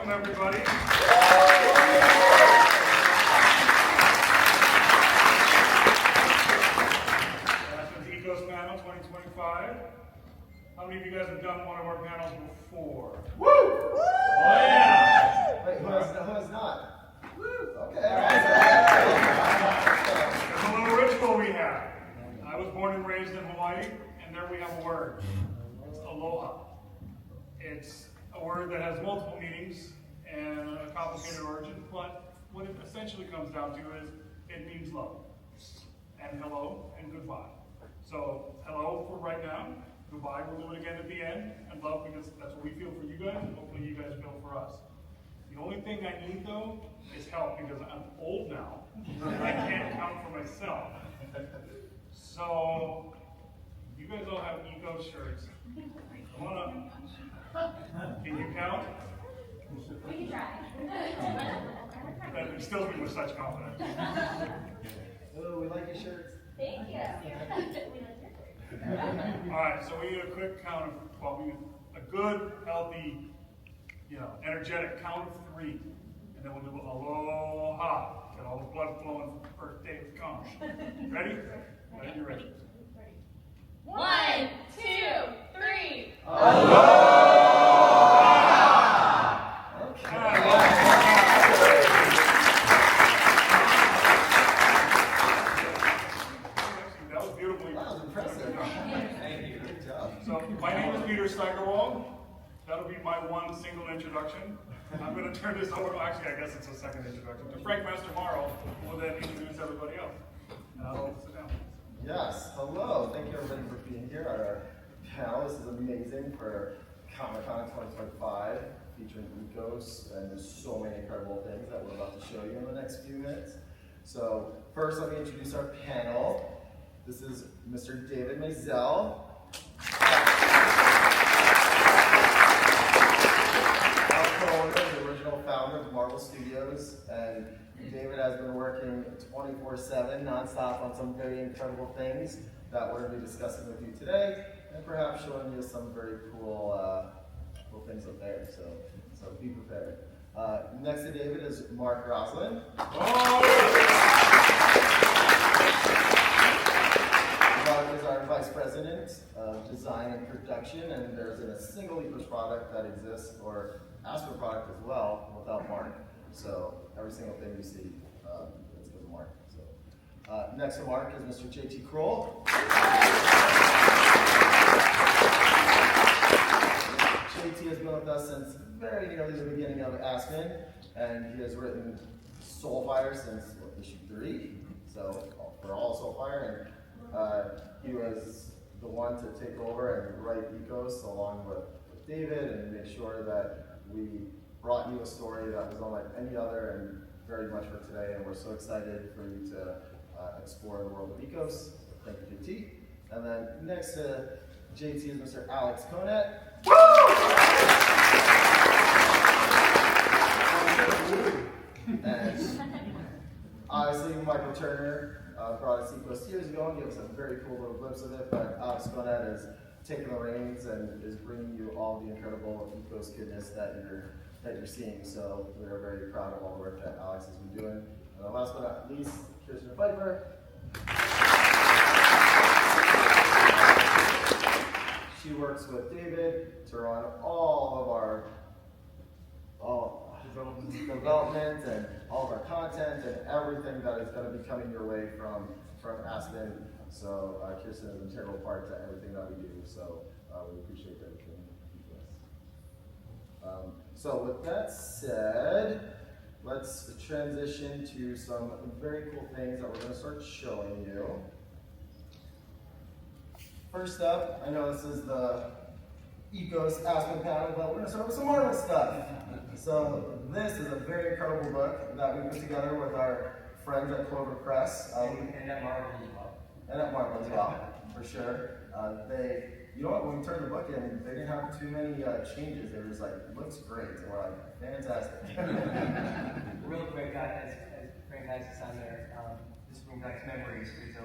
Welcome, everybody. Aspen's Ekos panel 2025. How many of you guys have done one of our panels before? Woo! Oh yeah! Wait, who has not? Woo! Okay. There's a little ritual we have. I was born and raised in Hawaii, and there we have a word. It's aloha. It's a word that has multiple meanings and a complicated origin, but what it essentially comes down to is it means love. And hello and goodbye. So hello for right now. Goodbye, we'll do it again at the end. And love, because that's what we feel for you guys, and hopefully you guys feel for us. The only thing I need, though, is help, because I'm old now, and I can't count for myself. So, you guys all have Ekos shirts. Come on up. Can you count? We can try. That instills me with such confidence. Oh, we like your shirts. Thank you. Alright, so we need a quick count of, well, we need a good, healthy, energetic count of 3. And then we'll do aloha. Get all the blood flowing for birthday to come. Ready? When you're ready. 1, 2, 3. That was beautifully. That was impressive. Thank you. Good job. So, my name is Peter Steigerwald. That'll be my one single introduction. I'm going to turn this over, actually, I guess it's a second introduction, to Frank Mastermaro, who will then introduce everybody else. And I'll sit down. Yes, hello. Thank you everybody for being here at our panel. This is amazing for Comic-Con 2025, featuring Ekos, and there's so many incredible things that we're about to show you in the next few minutes. So first, let me introduce our panel. This is Mr. David Maisel. Our co-owner, the original founder of Marvel Studios, and David has been working 24/7, nonstop on some very incredible things that we're going to be discussing with you today, and perhaps showing you some very cool things up there. So be prepared. Next to David is Mark Roslin. Mark is our Vice President of Design and Production, and there isn't a single Ekos product that exists, or Aspen product as well, without Mark. So every single thing you see, let's go to Mark. So next to Mark is Mr. JT Kroll. JT has been with us since very nearly the beginning of Aspen, and he has written Soulfire since issue 3. So for all Soulfire, and he was the one to take over and write Ekos along with David and make sure that we brought you a story that was unlike any other and very much for today, and we're so excited for you to explore the world of Ekos. Thank you, JT. And then next to JT is Mr. Alex Conet. And obviously Michael Turner brought us Ekos years ago and gave us a very cool little glimpse of it, but Alex Conet is taking the reins and is bringing you all the incredible Ekos goodness that you're seeing. So we're very proud of all the work that Alex has been doing. And last but not least, Kirsten Pfeiffer. She works with David to run all of our development and all of our content and everything that is going to be coming your way from Aspen. So Kirsten is an integral part to everything that we do. So we appreciate everything you do for us. So with that said, let's transition to some very cool things that we're going to start showing you. First up, I know this is the Ekos Aspen panel, but we're going to start with some Marvel stuff. So this is a very incredible book that we put together with our friends at Clover Press. And at Marvel as well. And at Marvel as well, for sure. You know what, when we turned the book in, they didn't have too many changes. They were just like, looks great. And we're like, fantastic. Real quick, as Frank has this on there, this brings back memories. So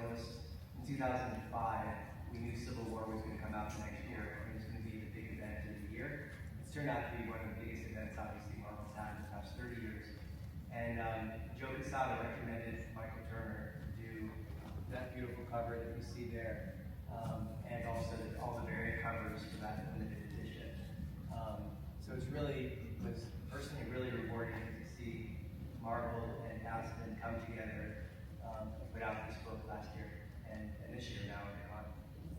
in 2005, we knew Civil War was going to come out the next year, and it was going to be the big event of the year. It's turned out to be one of the biggest events, obviously, Marvel's Joe Casada recommended Michael Turner do that beautiful cover that you see there, and also all the variant covers for that limited edition. So it's was personally really rewarding to see Marvel and Aspen come together and put out this book last year and this year now in Con.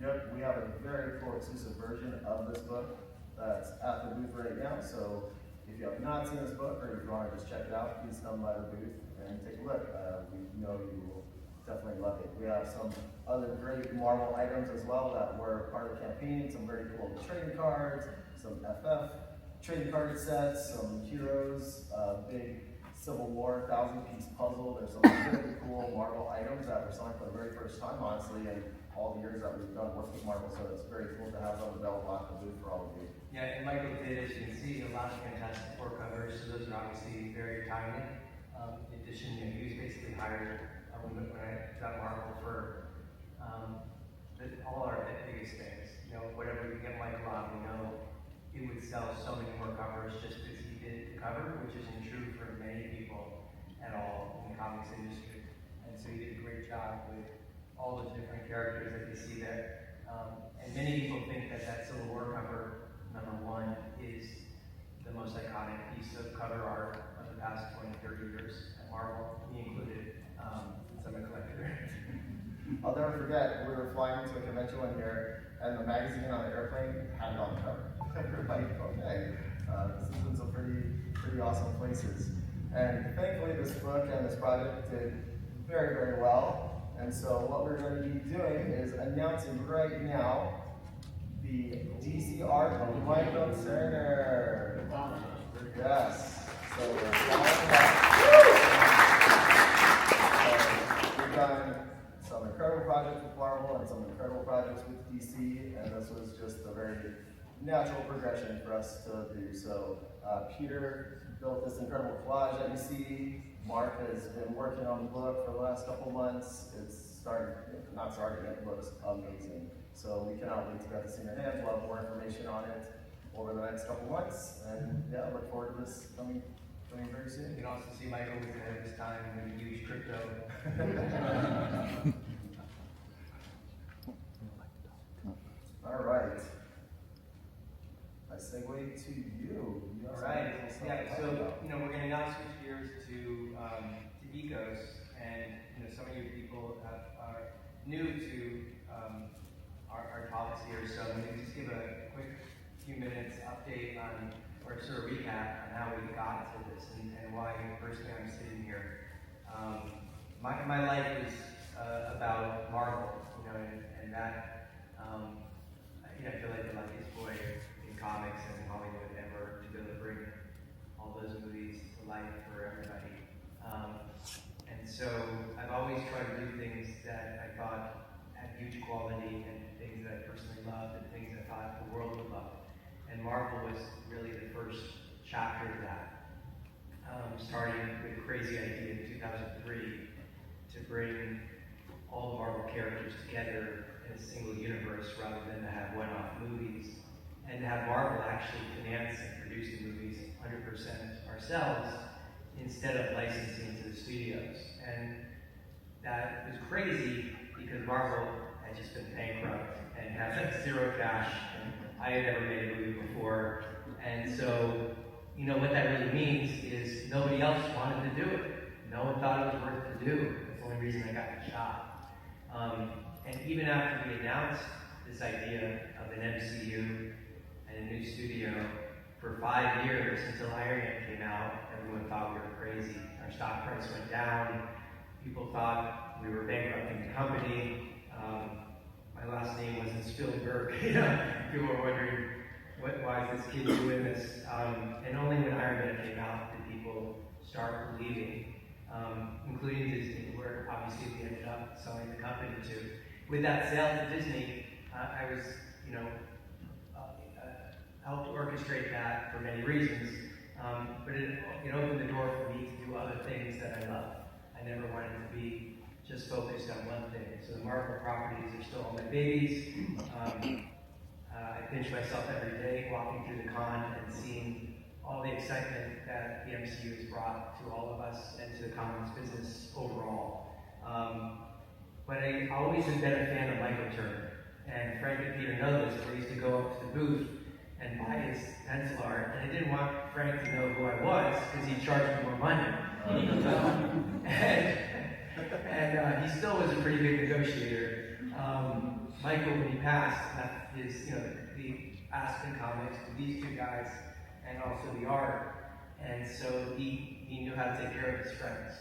Yep, we have a very cool exclusive version of this book that's at the booth right now. So if you have not seen this book, or if you want to just check it out, please come by the booth and take a look. We know you will definitely love it. We have some other great Marvel items as well that were part of the campaign. Some very cool trading cards, some FF trading card sets, some heroes, big Civil War 1,000-piece puzzle. There's some really cool Marvel items that we're selling for the very first time, honestly, in all the years that we've done work with Marvel. So it's very cool to have them available at the booth for all of you. Yeah, and Michael did, as you can see, a lot of Fantastic Four covers, so those are obviously very timely. In addition, he was basically hired when I got Marvel for all our biggest things. Whatever we get Michael on, we know he would sell so many more covers just because he did the cover, which isn't true for many people at all in the comics industry. And so he did a great job with all those different characters that you see there. And many people think that Civil War cover, #1, is the most iconic piece of cover art of the past 20, 30 years at Marvel, me included, since I'm a collector. I'll never forget, we were flying into a convention one year, and the magazine on the airplane had it on the cover. Everybody, okay, this is in some pretty awesome places. And thankfully, this book and this project did very, very well. And so what we're going to be doing is announcing right now the DC art of Michael Turner. Yes. So we're following that. We've done some incredible projects with Marvel and some incredible projects with DC, and this was just a very natural progression for us to do. So Peter built this incredible collage that you see. Mark has been working on the book for the last couple months. It's not starting, it looks amazing. So we cannot wait to get this in your hands. We'll have more information on it over the next couple months. And yeah, look forward to this coming very soon. You can also see Michael was ahead of his time when he used crypto. All right. I segue to you. All right. Yeah. So we're going to now switch gears to Ekos, and some of you people are new to our talks here. So I'm going to just give a quick few minutes update on, or sort of recap on how we got to this and why personally I'm sitting here. My life is about Marvel, and that. I feel like the luckiest boy in comics and Hollywood ever to be able to bring all those movies to life for everybody. And so I've always tried to do things that I thought had huge quality and things that I personally loved and things I thought the world would love. And Marvel was really the first chapter of that. Starting with a crazy idea in 2003 to bring all the Marvel characters together in a single universe rather than to have one-off movies, and to have Marvel actually finance and produce the movies 100% ourselves instead of licensing to the studios. And that was crazy because Marvel had just been bankrupt and had zero cash, and I had never made a movie before. And so, what that really means is nobody else wanted to do it. No one thought it was worth to do. That's the only reason I got the shot. And even after we announced this idea of an MCU and a new studio for 5 years until Iron Man came out, everyone thought we were crazy. Our stock price went down. People thought we were bankrupting the company. My last name wasn't Spielberg. People were wondering, why is this kid doing this? And only when Iron Man came out did people start believing, including Disney, where obviously we ended up selling the company to. With that sale to Disney, I was, helped orchestrate that for many reasons, but it opened the door for me to do other things that I love. I never wanted to be just focused on one thing. So the Marvel properties are still all my babies. I pinch myself every day walking through the con and seeing all the excitement that the MCU has brought to all of us and to the comics business overall. But I always have been a fan of Michael Turner. And Frank and Peter know this, where I used to go up to the booth and buy his pencil art. And I didn't want Frank to know who I was, because he charged me more money. And he still was a pretty good negotiator. Michael, when he passed, left his, the Aspen comics to these two guys, and also the art. And so he knew how to take care of his friends,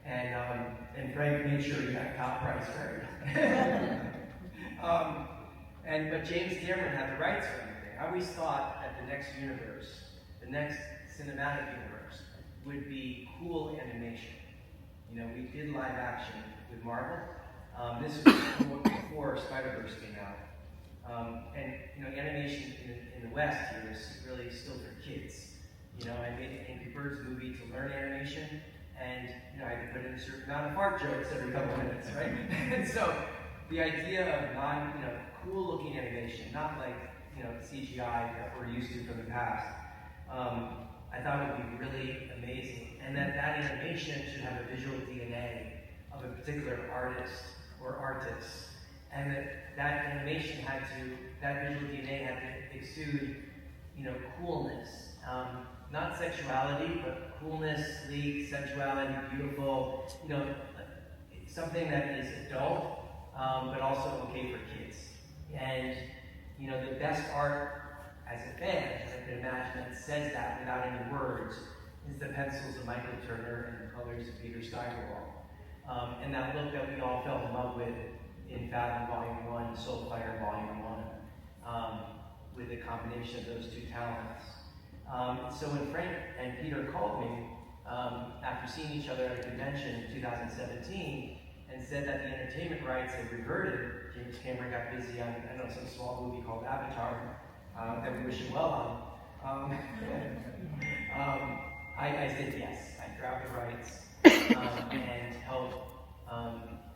And Frank made sure he got top price for everything. But James Cameron had the rights for everything. I always thought that the next universe, the next cinematic universe, would be cool animation. We did live action with Marvel. This was before Spider-Verse came out. Animation in the West here is really still for kids. I made an Angry Birds movie to learn animation, and I had to put in a certain amount of fart jokes every couple of minutes, right? And so the idea of cool looking animation, not like CGI that we're used to from the past, I thought it would be really amazing, and that animation should have a visual DNA of a particular artist or artists, and that animation that visual DNA had to exude, coolness. Not sexuality, but coolness, sleek, sensuality, beautiful, something that is adult, but also okay for kids. And, the best art as a fan, I can imagine, that says that without any words, is the pencils of Michael Turner and the colors of Peter Stuyvesant. And that look that we all fell in love with in Fathom Volume 1, Soulfire Volume 1, with the combination of those two talents. So when Frank and Peter called me after seeing each other at a convention in 2017 and said that the entertainment rights had reverted, James Cameron got busy on, some small movie called Avatar that we wish him well on. I said yes. I grabbed the rights and help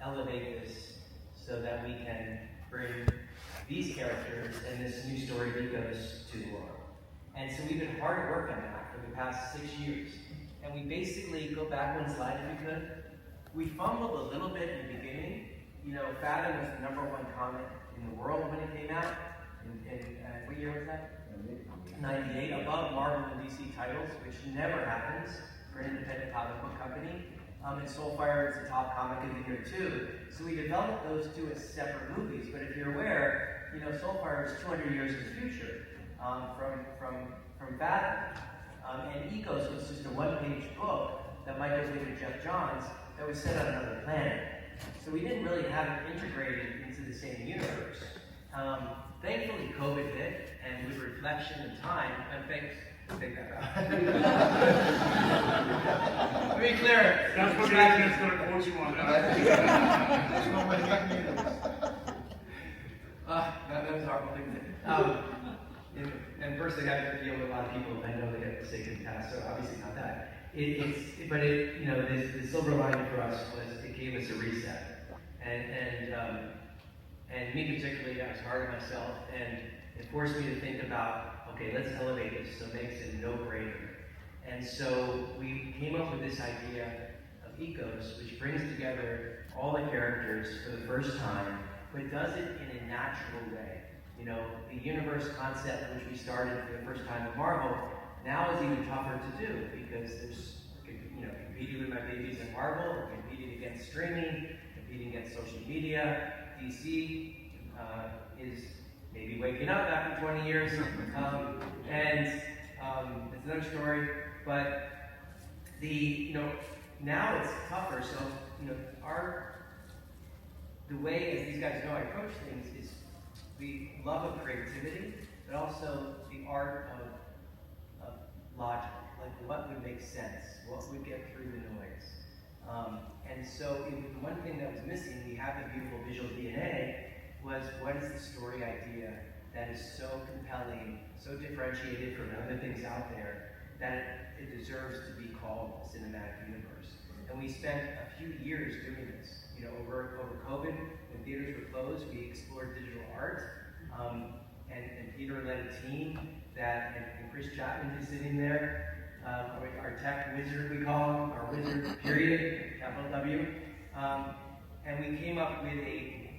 elevate this so that we can bring these characters and this new story of Ekos to the world. And so we've been hard at work on that for the past 6 years. And we basically, go back one slide if we could, we fumbled a little bit in the beginning. Fathom was the #1 comic in the world when it came out. What year was that? 98, above Marvel and DC titles, which never happens for an independent comic book company. And Soulfire is the top comic of the year too. So we developed those two as separate movies. But if you're aware, Soulfire is 200 years in the future from Fathom. And Ekos was just a one-page book that Michael did with Jeff Johns that was set on another planet. So we didn't really have it integrated into the same universe. Thankfully, COVID hit, and with reflection and time, take that out. Let me clear it. That's what the internet's going to quote you on that. That was a horrible thing to do. And first, I got to deal with a lot of people I know that got sick and passed, so obviously not that. The silver lining for us was it gave us a reset. And me particularly, I was hard on myself, and it forced me to think about, okay, let's elevate this so it makes it no-brainer. And so we came up with this idea of Ekos, which brings together all the characters for the first time, but does it in a natural way. The universe concept, which we started for the first time with Marvel, now is even tougher to do because there's, competing with my babies in Marvel, or competing against streaming, competing against social media. DC is maybe waking up after 20 years, and it's another story. But now it's tougher. So the way, as these guys know, I approach things is the love of creativity, but also the art of logic, like what would make sense, what would get through the noise. And so the one thing that was missing, we have the beautiful visual DNA, was what is the story idea that is so compelling, so differentiated from other things out there, that it deserves to be called a cinematic universe. And we spent a few years doing this. Over COVID, when theaters were closed, we explored digital art, and Peter led a team that, and Chris Chapman is sitting there, our tech wizard, we call him, our wizard, period, capital W. And we came up with a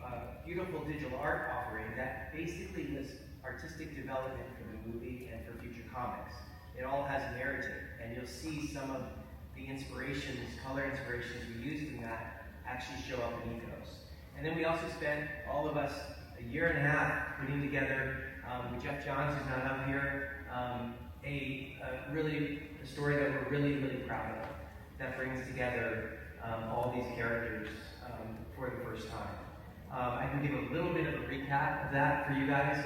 beautiful digital art offering that basically was artistic development for the movie and for future comics. It all has narrative, and you'll see some of the inspirations, color inspirations we used in that actually show up in Ekos. And then we also spent, all of us, a year and a half putting together, with Jeff Johns, who's not up here, a story that we're really, really proud of, that brings together all these characters for the first time. I can give a little bit of a recap of that for you guys.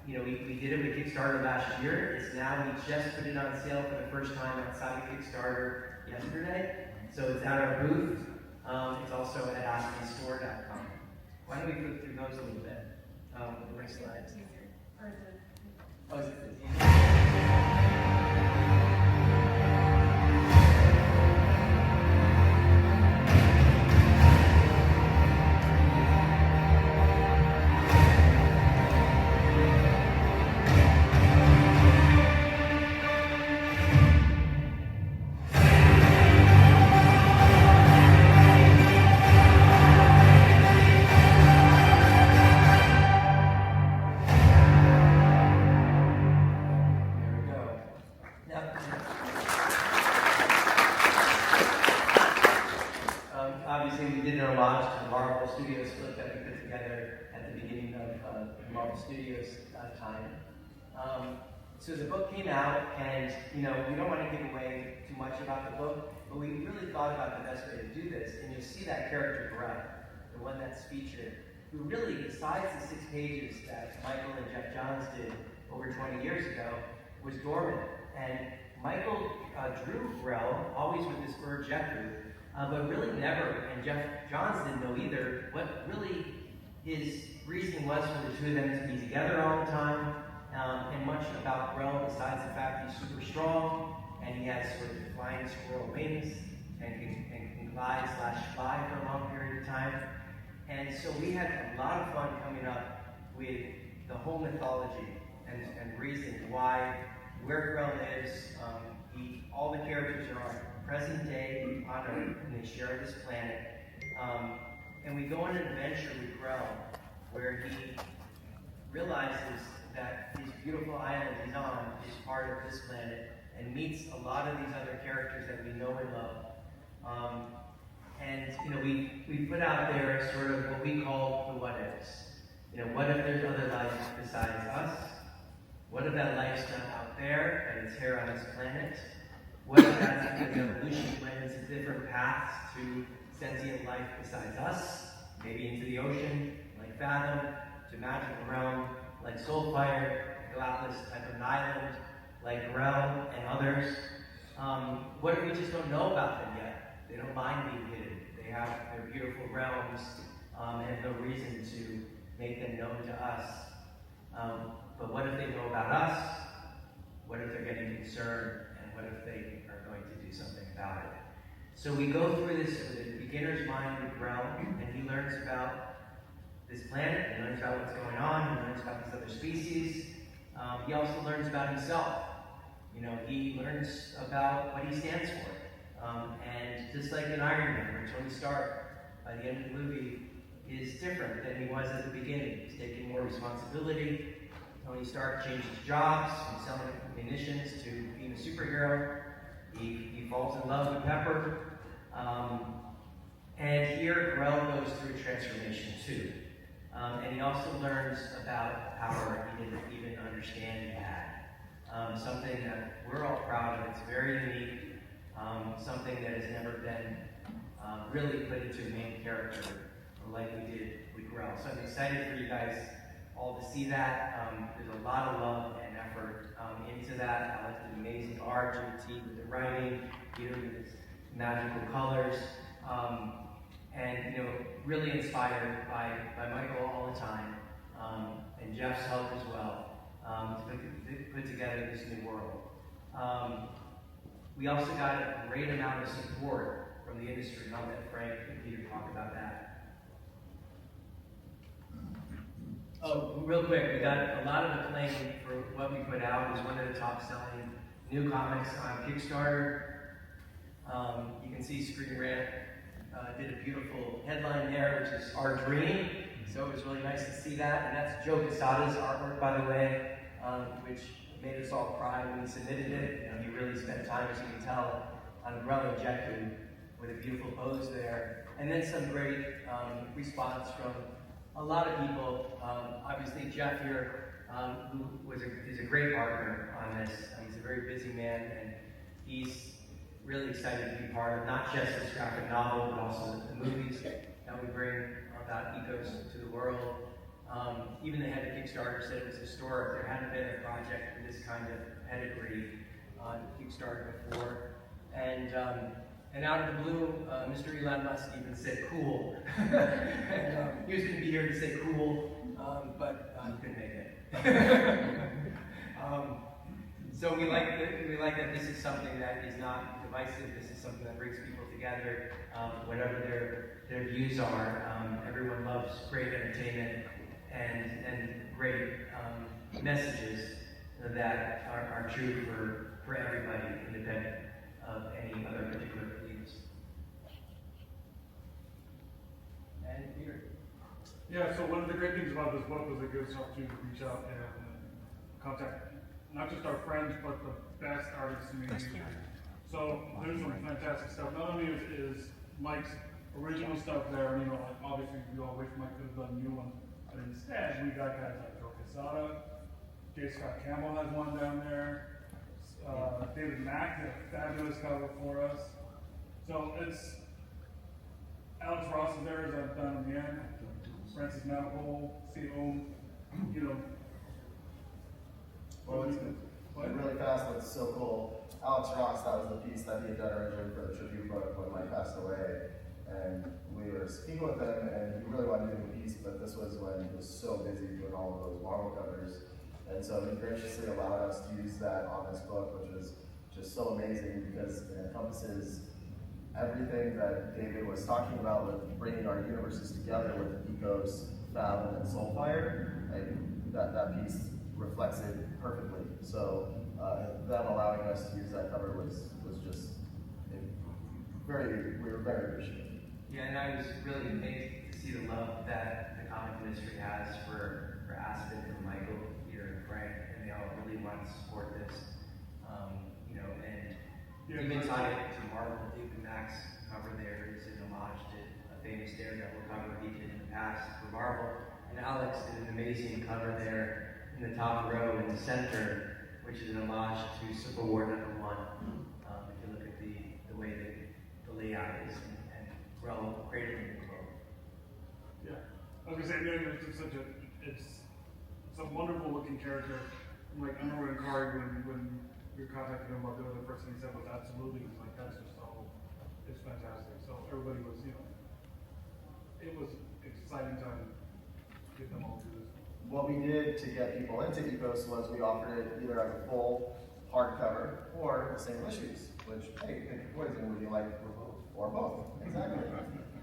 We did it with Kickstarter last year. It's now, we just put it on sale for the first time outside of Kickstarter yesterday. So it's at our booth. It's also at aspenstore.com. Why don't we flip through those a little bit? The next slide. Oh, is it? Obviously, we did an homage to the Marvel Studios flip that we put together at the beginning of the Marvel Studios time. So the book came out, and we don't want to give away too much about the book, but we really thought about the best way to do this, and you'll see that character Grell, the one that's featured, who really, besides the 6 pages that Michael and Jeff Johns did over 20 years ago, was dormant. And Michael drew Grell, always with this bird Jeff drew, but really never, and Jeff Johns didn't know either, what really his reason was for the two of them to be together all the time, and much about Grell besides the fact he's super strong, and he has sort of flying squirrel wings, and can glide/fly for a long period of time. And so we had a lot of fun coming up with the whole mythology and reason why, where Grell lives. All the characters are on present day on Earth, and they share this planet. And we go on an adventure with Grell, where he realizes that his beautiful island he's on is part of this planet, and meets a lot of these other characters that we know and love. We put out there sort of what we call the what ifs. What if there's other life besides us? What if that life's not out there, and it's here on this planet? What if that's because evolution went into different paths to sentient life besides us? Maybe into the ocean, like Fathom, to magical realm, like Soulfire, Galapagos type of an island, like Grell and others. What if we just don't know about them yet? They don't mind being hidden. They have their beautiful realms, and no reason to make them known to us. But what if they know about us? What if they're getting concerned? And what if they are going to do something about it? So we go through this with a beginner's mind with Grell, and he learns about this planet, he learns about what's going on, he learns about these other species. He also learns about himself. He learns about what he stands for. And just like in Iron Man, where Tony Stark, by the end of the movie, is different than he was at the beginning. He's taking more responsibility. Tony Stark changes jobs from selling munitions to being a superhero. He falls in love with Pepper. And here, Grell goes through a transformation too. And he also learns about power he didn't even understand he had. Something that we're all proud of. It's very unique. Something that has never been really put into a main character like we did with Grell. So I'm excited for you guys all to see that. There's a lot of love and effort into that. Alex did amazing art, JT with the writing, Peter with his magical colors, and really inspired by Michael all the time, and Jeff's help as well, to put together this new world. We also got a great amount of support from the industry, and I'll let Frank and Peter talk about that. Oh, real quick, we got a lot of acclaim for what we put out. It was one of the top selling new comics on Kickstarter. You can see Screen Rant did a beautiful headline there, which is Our Dream. So it was really nice to see that. And that's Joe Quesada's artwork, by the way, which made us all cry when he submitted it. You know, he really spent time, as you can tell, on growing Jeku with a beautiful pose there. And then some great response from a lot of people. Obviously, Jeff here, who is a great partner on this. He's a very busy man, and he's really excited to be part of not just this graphic novel, but also the movies that we bring about Ekos to the world. Even the head of Kickstarter said it was historic. There hadn't been a project with this kind of pedigree on Kickstarter before. And out of the blue, Mr. Elon Musk even said cool. And, he was going to be here to say cool, but he couldn't make it. So we like that this is something that is not divisive. This is something that brings people together, whatever their views are. Everyone loves great entertainment and great messages that are true for everybody, independent of any other particular beliefs. And Peter. Yeah, so one of the great things about this book was it gives us an opportunity to reach out and contact not just our friends, but the best artists in the industry. So there's some fantastic stuff. Not only is Mike's original stuff there, you know, like obviously we all wish Mike could have done new ones, but instead we got guys like Joe Quesada, J. Scott Campbell has one down there, David Mack did a fabulous cover for us. So it's Alex Ross is there, as I've done in the end. Francis Manifold, C.O., you know. Well, it's really fast, but it's so cool. Alex Ross, that was the piece that he had done originally for the tribute book when Mike passed away. And we were speaking with him, and he really wanted to do the piece, but this was when he was so busy doing all of those Marvel covers. And so he graciously allowed us to use that on this book, which was just so amazing because it encompasses everything that David was talking about with bringing our universes together with Ekos, Fathom, and Soulfire. And that piece reflects it perfectly. So them allowing us to use that cover was just we were very appreciative. Yeah, and I was really amazed to see the love that the comic industry has for Aspen and Michael, Peter, and Frank, and they all really want to support this. You know, and even tie it to Marvel. David Mack's cover there is an homage to a famous Daredevil cover he did in the past for Marvel. And Alex did an amazing cover there in the top row in the center, which is an homage to Civil War #1. If you look at the way that the layout is and well created in the book. Yeah, I was gonna say, it's a wonderful looking character. Like I remember in Kari when we were contacting him about doing it, the first thing he said was absolutely. He's like, that's just it's fantastic. So everybody was, you know, it was exciting time to get them all through this. What we did to get people into Ekos was we offered it either as a full hardcover or single issues, which, hey, pick your poison, would you like or both? Exactly.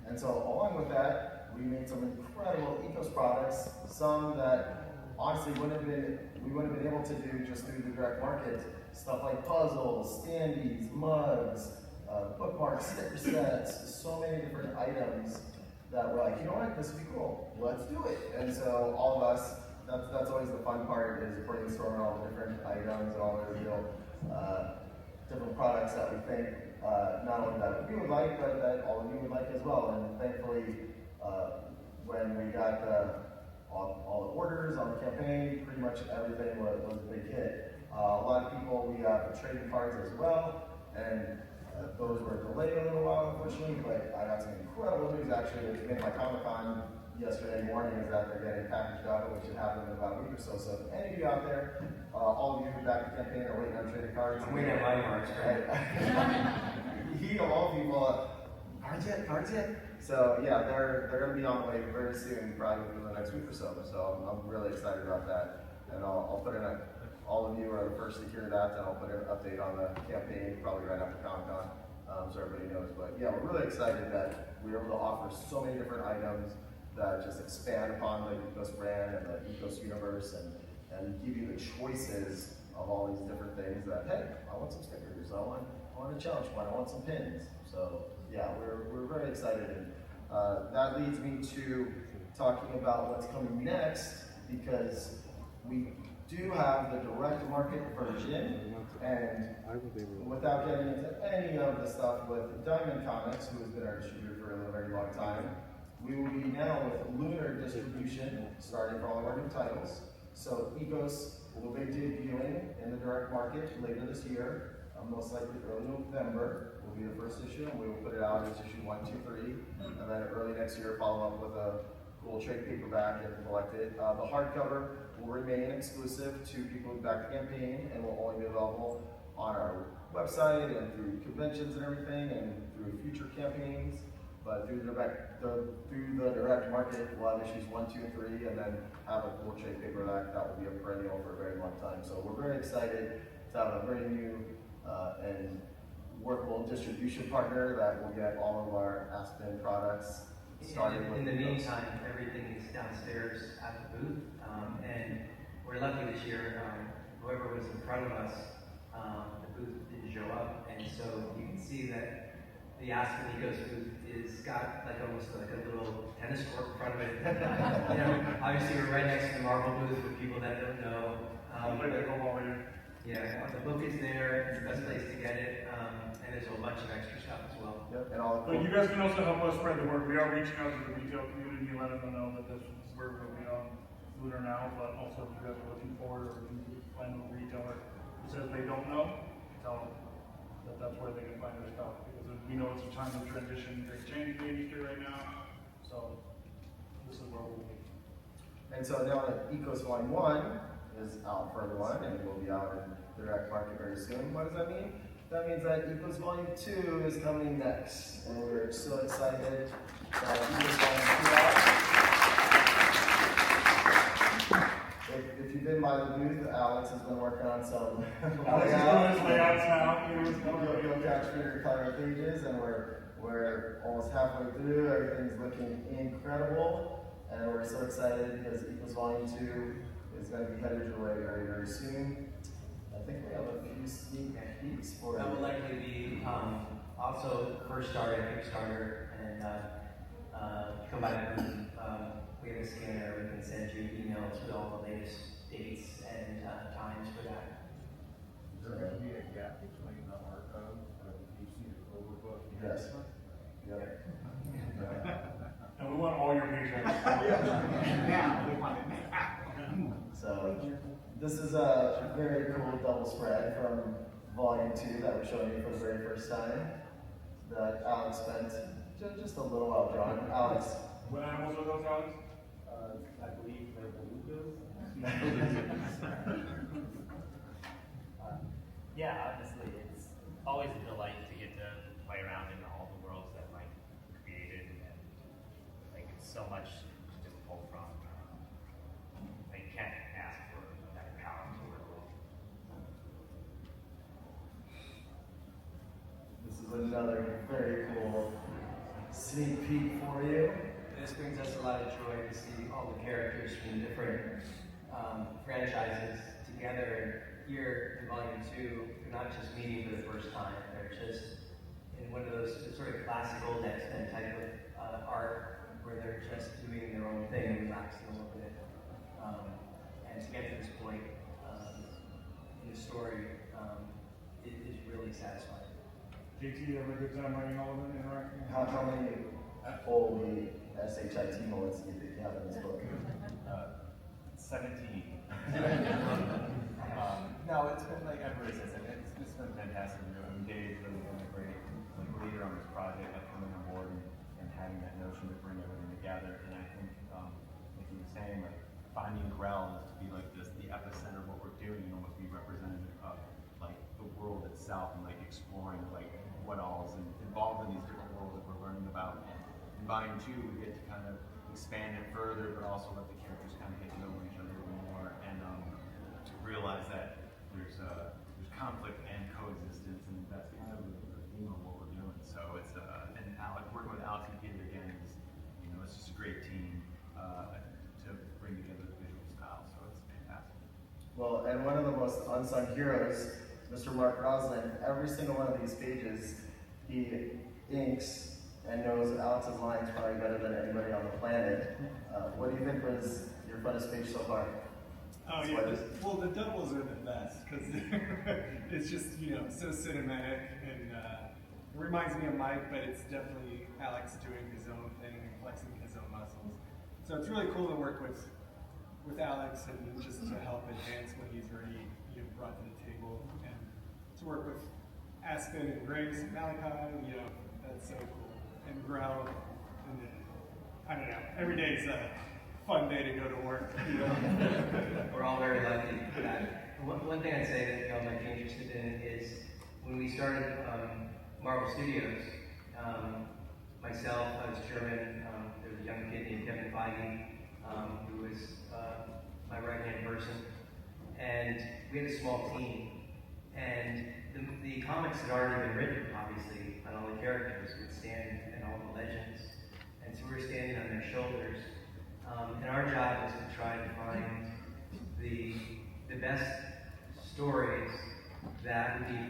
And so along with that, we made some incredible Ekos products, some that honestly we wouldn't have been able to do just through the direct market. Stuff like puzzles, standees, mugs, bookmarks, sticker sets, so many different items that we're like, you know what, this would be cool, let's do it. And so all of us, that's always the fun part, is brainstorming all the different items and all the different products that we think not only that we would like, but that all of you would like as well. And thankfully, when we got all the orders on the campaign, pretty much everything was a big hit. A lot of people, we have trading cards as well, and those were delayed a little while, unfortunately, but I got some incredible news actually. It made my Comic-Con yesterday morning is that they're getting packaged up, which should happen in about a week or so. So if any of you out there, all of you who back the campaign are waiting on trading cards. I'm waiting on my cards, right? He of all people, cards yet? So yeah, they're going to be on the way very soon, probably within the next week or so. So I'm really excited about that. And I'll put in all of you are the first to hear that, and I'll put an update on the campaign probably right after Comic-Con, so everybody knows. But yeah, we're really excited that we were able to offer so many different items, that just expand upon the Ekos brand and the Ekos universe and give you the choices of all these different things that, hey, I want some stickers, I want a challenge point, I want some pins. So yeah, we're very excited. And that leads me to talking about what's coming next, because we do have the direct market version, and without getting into any of the stuff with Diamond Comics, who has been our distributor for a very long time, we will be now with Lunar distribution, starting for all of our new titles. So Ekos will be debuting in the direct market later this year, most likely early November will be the first issue, and we will put it out as issue 1, 2, 3, and then early next year follow up with a cool trade paperback and collect it. The hardcover will remain exclusive to people who back the campaign and will only be available on our website and through conventions and everything, and through future campaigns. But through the direct market, we'll have issues 1, 2, and 3, and then have a cool trade paperback that will be a perennial for a very long time. So we're very excited to have a very new and workable distribution partner that will get all of our Aspen products started. In the meantime, everything is downstairs at the booth, and we're lucky this year. Whoever was in front of us, the booth didn't show up, and so you can see that the Aspen Ekos booth is got like almost like a little tennis court in front of it. You know, obviously we're right next to the Marvel booth for people that don't know. Yeah, the book is there. It's the best place to get it, and there's a bunch of extra stuff as well. Yep, and all But you guys can also help us spread the word. We are reaching out to the retail community, letting them know that this is where we're going to be on Lunar now, but also if you guys are looking forward or if you find a retailer who says they don't know, tell them that that's where they can find their stuff. Because we know it's a time of transition, great change in the industry right now, so this is where we'll be. And so now that Ekos Volume 1 is out for everyone and will be out in direct market very soon, what does that mean? That means that Ekos Volume 2 is coming next, and we're so excited that Ekos Volume 2 out. If you've been by the booth, Alex has been working on some Alex is doing his layouts now. You'll catch your color pages, and we're almost halfway through. Everything's looking incredible, and we're so excited because Ekos Volume 2 is going to be headed your way very, very soon. I think we have a few sneak peeks for That will likely be also first started Kickstarter, and come by the booth. We have a scanner. We can send you emails with all the latest dates and times for that. Is there going to be a gap between the archive and the PC overbook? Yes. Yep. And we want all your pages. Now, we want it now. So this is a very cool double spread from Volume 2 that we're showing you for the very first time, that Alex spent just a little while drawing. Alex. What animals are those, Alex? I believe they're belugas. Yeah, honestly, it's always a delight to get to play around in all the worlds that Mike created, and like it's so much to just pull from. I can't ask for that power to work with. This is another very cool sneak peek for you. This brings us a lot of joy to see all the characters from different franchises together. And here in Volume 2, they're not just meeting for the first time. They're just in one of those sort of classical X-Men type of art where they're just doing their own thing and relaxing a little bit. And to get to this point in the story it is really satisfying. JT, you have a good time writing all of them, interacting? How many holy SHIT moments do you think you have in this book? 17. No, it's been like everybody says, it's been fantastic. I mean, Dave's really been a great leader on this project, like coming on board and having that notion to bring everything together. And I think, like you were saying, like finding Grell is to be like this, the epicenter of what we're doing, and almost be representative of like the world itself, and like exploring like what all is involved in these different worlds that we're learning about. And in Volume 2, we get to kind of expand it further, but also let the characters kind of get to know each other a little more, and to realize that there's conflict and coexistence, and that's kind of the theme of what we're doing. So it's and Alex, working with Alex and Peter again is, it's just a great team. almost unsung heroes, Mr. Mark Roslin. Every single one of these pages, he inks and knows Alex's lines probably better than anybody on the planet. What do you think was your funnest page so far? Oh yeah, well the doubles are the best because it's just so cinematic and it reminds me of Mike, but it's definitely Alex doing his own thing and flexing his own muscles. So it's really cool to work with Alex and just to help enhance what he's already brought to the table, and to work with Aspen and Grace and Malachi, that's so cool. And Grell, and I don't know, every day is a fun day to go to work. We're all very lucky for that. One thing I'd say that y'all might be interested in is when we started Marvel Studios, myself, I was chairman, there was a young kid named Kevin Feige, who was my right-hand person, and we had a small team, and the comics had already been written, obviously, on all the characters would stand and all the legends, and so we were standing on their shoulders. And our job was to try to find the best stories that would be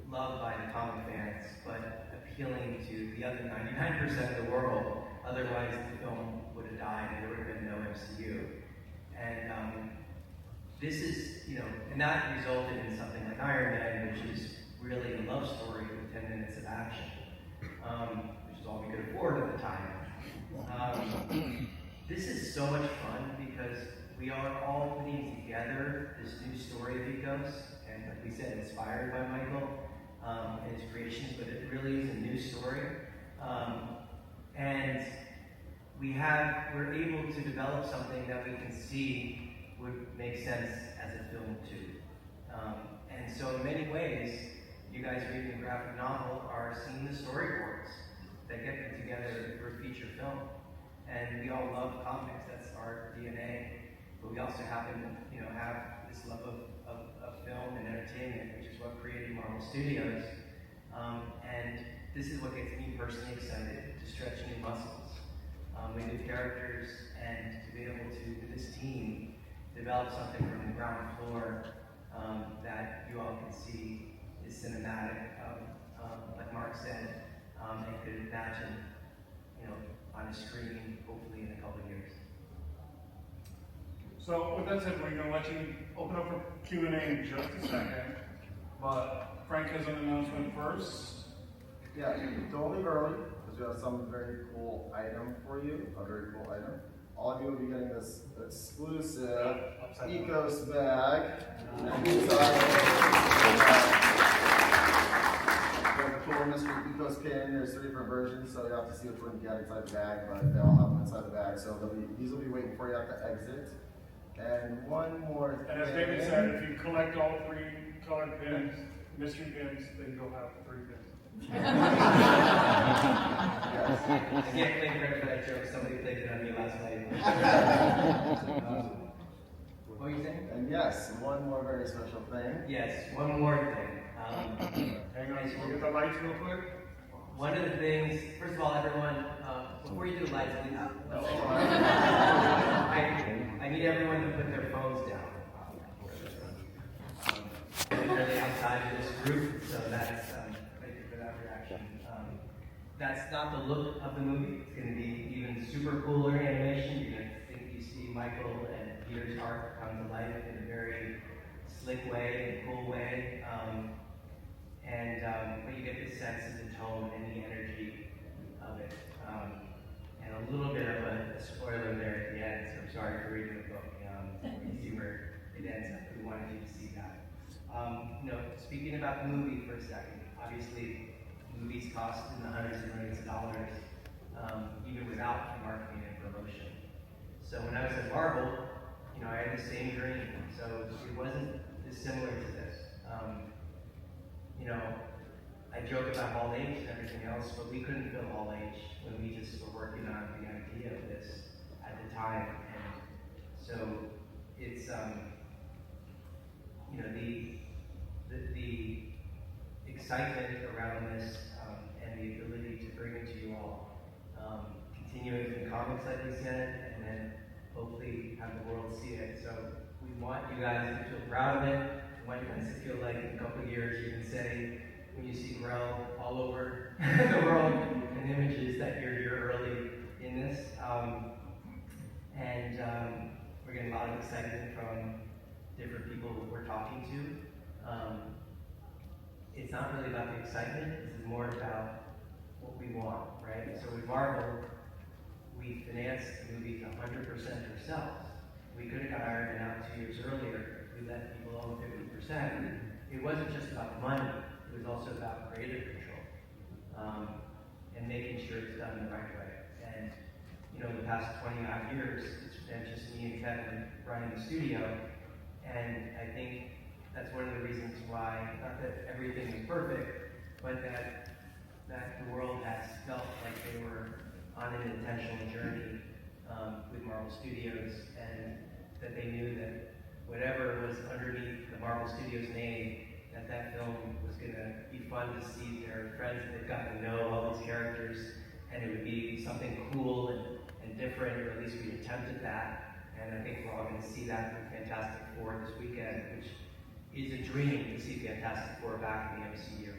loved by the comic fans, but appealing to the other 99% of the world. Otherwise, the film would have died and there would have been no MCU. And this is, and that resulted in something like Iron Man, which is really a love story with 10 minutes of action, which is all we could afford at the time. This is so much fun because we are all putting together this new story of Ekos, and like we said, inspired by Michael and his creations, but it really is a new story. And we're able to develop something that we can see would make sense as a film too. And so in many ways, you guys reading the graphic novel are seeing the storyboards that get put together for a feature film. And we all love comics, that's our DNA, but we also happen to have this love of film and entertainment, which is what created Marvel Studios. And this is what gets me personally excited, to stretch new muscles with new characters, and to be able to, with this team, develop something from the ground floor that you all can see is cinematic, like Mark said, and could imagine on a screen, hopefully in a couple of years. So with that said, we're going to let you open up for Q&A in just a second, but Frank has an announcement first. Yeah, don't leave early, because we have some very cool item for you, a very cool item. All of you will be getting this exclusive Ekos bag. And inside, the cool mystery Ekos pin. There's 3 different versions, so you have to see which one you get inside the bag, but they all have them inside the bag, so these will be waiting for you at the exit. And one more thing. And as David said, if you collect all 3 colored pins, mystery pins, then you'll have 3 pins. Yes. I can't claim credit for that joke. Somebody played it on me last night. What were you saying? And yes, one more very special thing. Yes, one more thing. Hang on, so we'll get the lights real quick. One of the things, first of all, everyone, before you do the lights, please. I need everyone to put their phones down. They're really outside of this group, so that's, thank you for that reaction. That's not the look of the movie. It's going to be even super cooler animation. You're going to think you see Michael and Peter's art come to life in a very slick way and cool way. But you get the sense of the tone and the energy of it. And a little bit of a spoiler there at the end, so I'm sorry for reading the book. You see where it ends up. We wanted you to see that. Speaking about the movie for a second, obviously movies cost in the hundreds of millions of dollars, even without marketing and promotion. So when I was at Marvel, I had the same dream. So it wasn't dissimilar to this. I joke about Hall H and everything else, but we couldn't fill Hall H when we just were working on the idea of this at the time. And so it's, the excitement around this and the ability to bring it to you all, continuing in comics like we said, and then hopefully have the world see it. So we want you guys to feel proud of it. might nice to feel like in a couple of years you can say, when you see Grell all over the world in images, that you're early in this. We're getting a lot of excitement from different people who we're talking to. It's not really about the excitement, this is more about what we want, right? So with Marvel, we financed the movie 100% ourselves. We could have got Iron Man out 2 years earlier if we let people own 50%. It wasn't just about the money, it was also about creative control and making sure it's done the right way. And you know, the past 25 years, it's been just me and Kevin running the studio, and I think that's one of the reasons why, not that everything is perfect, but that the world has felt like they were on an intentional journey with Marvel Studios, and that they knew that whatever was underneath the Marvel Studios name, that film was going to be fun to see their friends that they've gotten to know, all these characters, and it would be something cool and different, or at least we attempted that. And I think we're all going to see that with Fantastic Four this weekend, which is a dream to see Fantastic Four back in the MCU.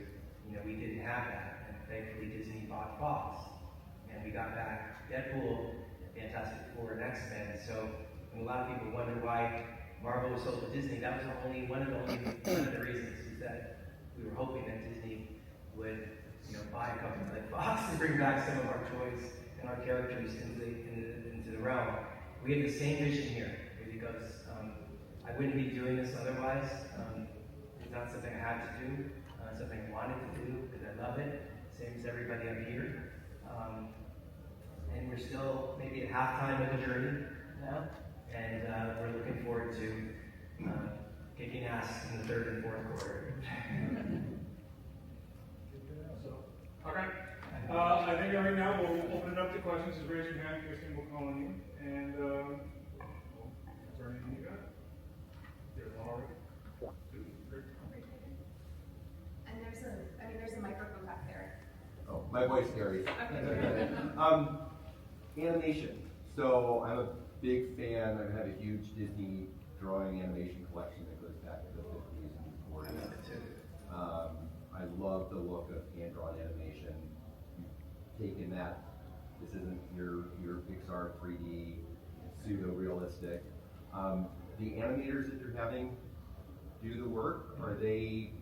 You know, we didn't have that, and thankfully Disney bought Fox, and we got back Deadpool, Fantastic Four, and X-Men. So when a lot of people wonder why Marvel was sold to Disney, that was one of the reasons, is that we were hoping that Disney would, you know, buy a company like Fox and bring back some of our toys and our characters into the realm. We have the same vision here, because I wouldn't be doing this otherwise. It's not something I had to do, something I wanted to do because I love it, same as everybody up here. And we're still maybe at halftime of the journey now, and we're looking forward to kicking ass in the third and fourth quarter. Okay. I think right now we'll open it up to questions. Just raise your hand, Kristen will call on you. And is there anything you got? There's one already. 2, 3. And there's a microphone back there. Oh, my voice carries. Okay. Animation. So I'm a big fan. I have a huge Disney drawing animation collection that goes back to the 50s and 40s. I love the look of hand-drawn animation. Taking that, this isn't your Pixar 3D, pseudo-realistic. The animators that you're having do the work, are they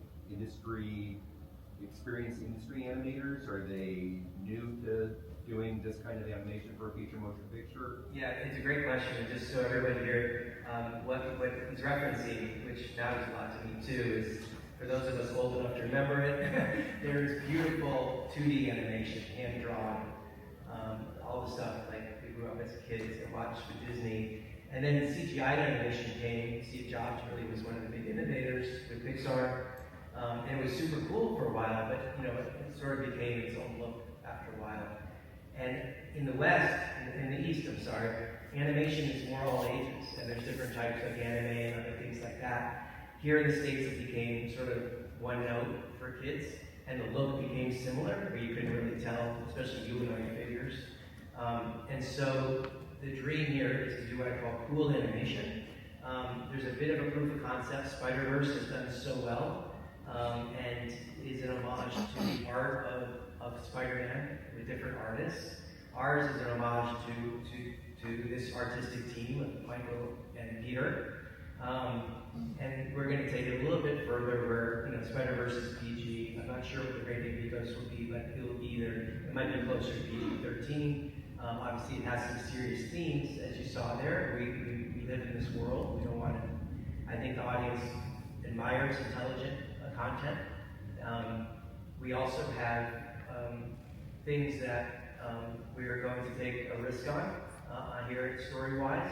experienced industry animators? Are they new to doing this kind of animation for a feature motion picture? Yeah, it's a great question. Just so everybody here, what he's referencing, which matters a lot to me too, is for those of us old enough to remember it, there's beautiful 2D animation, hand-drawn, all the stuff like we grew up as kids and watched with Disney. And then CGI animation came. Steve Jobs really was one of the big innovators with Pixar. And it was super cool for a while, but you know, it sort of became its own look after a while. And in the West, in the East, I'm sorry, animation is more all ages, and there's different types of anime and other things like that. Here in the States, it became sort of one note for kids, and the look became similar, where you couldn't really tell, especially humanoid figures. And so the dream here is to do what I call cool animation. There's a bit of a proof of concept. Spider-Verse has done so well, and is an homage to the art of Spider-Man with different artists. Ours is an homage to this artistic team of Michael and Peter. And we're going to take it a little bit further where, you know, Spider-Verse is PG. I'm not sure what the rating of Ekos will be, but it will be either, it might be closer to PG-13. Obviously, it has some serious themes, as you saw there. We live in this world. We don't want to, I think the audience admires intelligent content. We also have things that we are going to take a risk on here story-wise.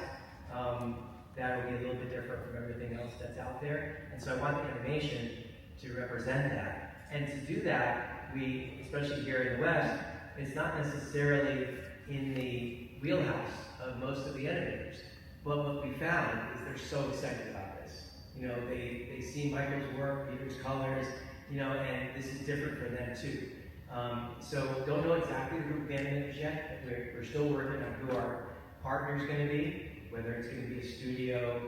That will be a little bit different from everything else that's out there. And so I want the animation to represent that. And to do that, we, especially here in the West, it's not necessarily in the wheelhouse of most of the animators. But what we found is they're so excited about this. You know, they see Michael's work, Peter's colors, you know, and this is different for them too. So don't know exactly the group of animators yet. We're still working on who our partner's going to be, whether it's going to be a studio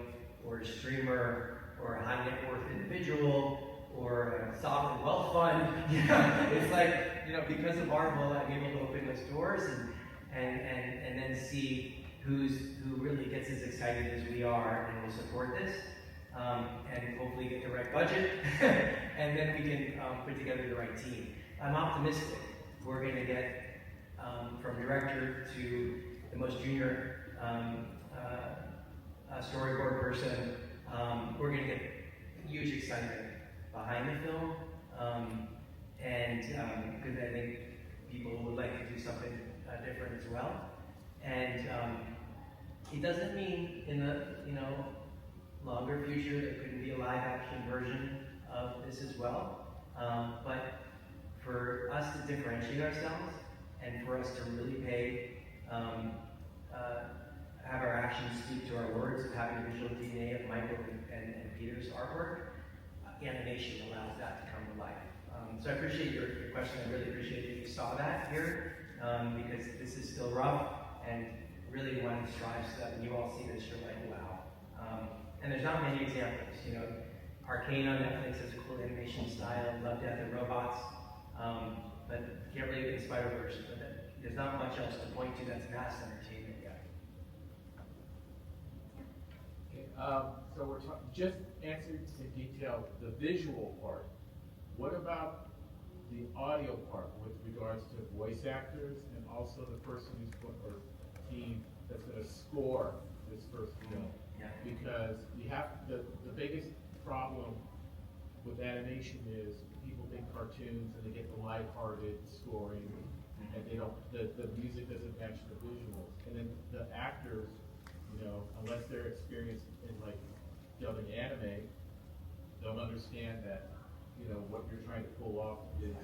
or a streamer or a high net worth individual or a sovereign wealth fund. It's like, because of Marvel, I'm able to open those doors and then see who really gets as excited as we are and will support this, and hopefully get the right budget, and then we can put together the right team. I'm optimistic we're going to get from director to the most junior storyboard person. We're going to get huge excitement behind the film, and because I think people would like to do something different as well. And it doesn't mean in the longer future there couldn't be a live action version of this as well. But for us to differentiate ourselves and for us to really have our actions speak to our words of having the visual DNA of Michael and Peter's artwork, animation allows that to come to life. So I appreciate your question. I really appreciate that you saw that here, because this is still rough, and really want to strive so that when you all see this, you're like, wow. And there's not many examples. Arcane on Netflix has a cool animation style, Love, Death, and Robots, but can't really get Spider-Verse. But there's not much else to point to that's mass entertainment yet. Okay, so we're just answering in detail the visual part. What about the audio part with regards to voice actors and also the person or team that's going to score this first film? Yeah. Because you have the biggest problem with animation is people think cartoons and they get the lighthearted scoring, and they don't. The music doesn't match the visuals, and then the actors, unless they're experienced in like dubbing anime, don't understand that what you're trying to pull off is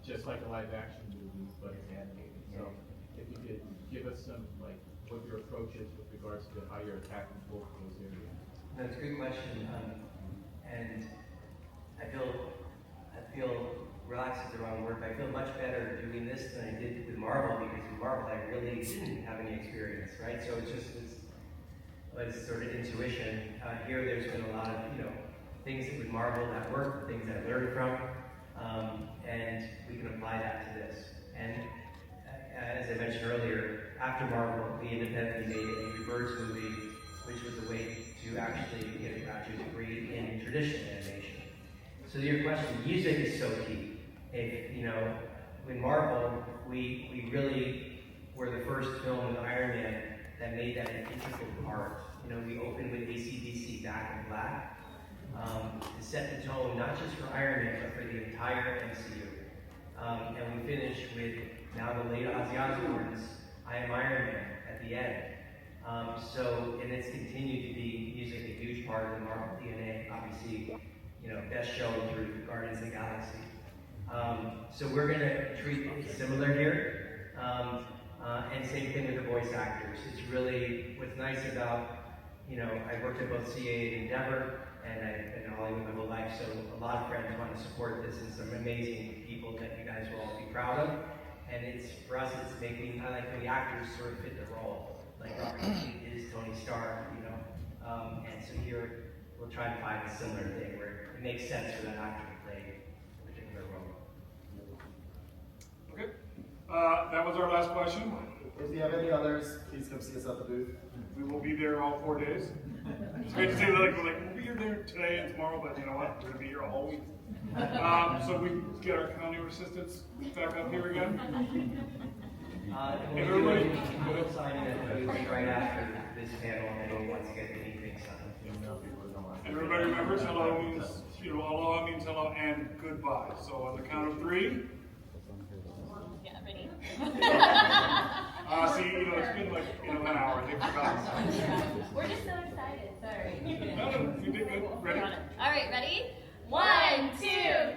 just like a live action movie, but it's animated. So if you could give us some what your approach is with regards to how you're attacking both of those areas. That's a good question, and I feel relaxed is the wrong word, but I feel much better doing this than I did with Marvel, because with Marvel I really didn't have any experience, right? So it's sort of intuition. Here there's been a lot of things that with Marvel that work, things that I learned from, and we can apply that to this. And as I mentioned earlier, after Marvel, we independently made a Angry Birds movie, which was a way to actually get a graduate degree in traditional animation. So your question, music is so key. With Marvel, we really were the first film with Iron Man that made that an integral part. We opened with Ac/DC Back in Black to set the tone, not just for Iron Man, but for the entire MCU. And we finished with now the late Ozzy Osbourne's I Am Iron Man at the end. And it's continued to be music a huge part of the Marvel DNA, obviously, best show through Guardians of the Galaxy. So we're going to treat it similar here. And same thing with the voice actors. It's really, what's nice about, I worked at both CA and Endeavor, and I've been in Hollywood my whole life, so a lot of friends want to support this, and some amazing people that you guys will all be proud of. And for us, it's making, I like when the actors sort of fit the role. Like Robert King is Tony Stark, and so here, we'll try to find a similar thing where it makes sense for that actor to play a particular role. Okay, that was our last question. If you have any others, please come see us at the booth. We will be there all 4 days. It's great to say that we'll be here there today and tomorrow, but you know what? We're going to be here all week. So we get our county assistants back up here again. Everybody, we'll sign in at the booth right after this panel, and anyone wants to get anything signed. And everybody remembers hello means, aloha means hello and goodbye. So on the count of 3. Yeah, ready? See, it's been like, an hour. They've forgotten. We're just so excited. Sorry. No, you did good. Ready? All right, ready? 1, 2, 3.